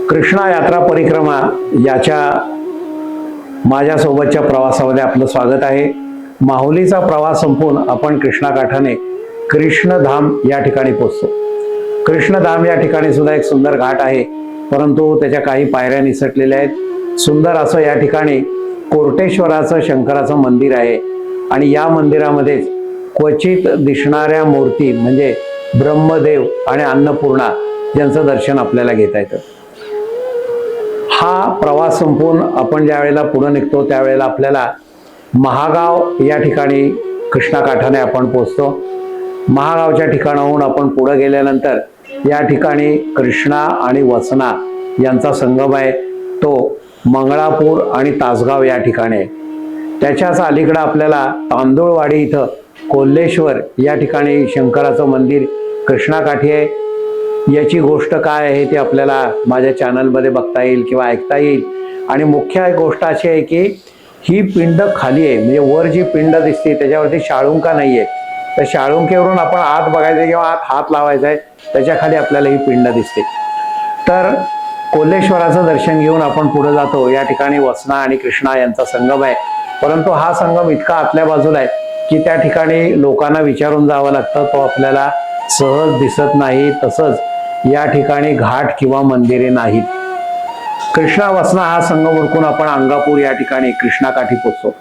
कृष्णा यात्रा परिक्रमा याच्या माझ्यासोबतच्या प्रवासामध्ये आपलं स्वागत आहे। माहुलीचा प्रवास संपून आपण कृष्णाकाठाने कृष्णधाम या ठिकाणी पोहोचतो। कृष्णधाम या ठिकाणी सुद्धा एक सुंदर घाट आहे, परंतु त्याच्या काही पायऱ्या निसटलेल्या आहेत। सुंदर असं या ठिकाणी कोरटेश्वराचं शंकराचं मंदिर आहे आणि या मंदिरामध्ये क्वचित दिसणाऱ्या मूर्ती म्हणजे ब्रह्मदेव आणि अन्नपूर्णा यांचं दर्शन आपल्याला घेता येतं। हा प्रवास संपून आपण ज्या वेळेला पुढे निघतो त्यावेळेला आपल्याला महागाव या ठिकाणी कृष्णाकाठाने आपण पोहोचतो। महागावच्या ठिकाणाहून आपण पुढे गेल्यानंतर या ठिकाणी कृष्णा आणि वसना यांचा संगम आहे, तो मंगळापूर आणि तासगाव या ठिकाणी आहे। त्याच्याच अलीकडे आपल्याला तांदूळवाडी इथं कोल्हेश्वर या ठिकाणी शंकराचं मंदिर कृष्णाकाठी आहे। याची गोष्ट काय आहे ते आपल्याला माझ्या चॅनलमध्ये बघता येईल किंवा ऐकता येईल। आणि मुख्य गोष्ट अशी आहे की ही पिंड खाली आहे, म्हणजे वर जी पिंड दिसते त्याच्यावरती शाळुंका नाही आहे। तर शाळुंकेवरून आपण आत बघायचं किंवा आत हात लावायचा आहे, त्याच्या खाली आपल्याला ही पिंड दिसते। तर कोल्हेश्वराचं दर्शन घेऊन आपण पुढे जातो। या ठिकाणी वसना आणि कृष्णा यांचा संगम आहे, परंतु हा संगम इतका आतल्या बाजूला आहे की त्या ठिकाणी लोकांना विचारून जावं लागतं, तो आपल्याला सहज दिसत नाही। तसंच या ठिकाणी घाट किंवा मंदिरे नाहीत। कृष्णा वसना हा संगम उरकून आपण अंगापूर या ठिकाणी कृष्णाकाठी पोहोचतो।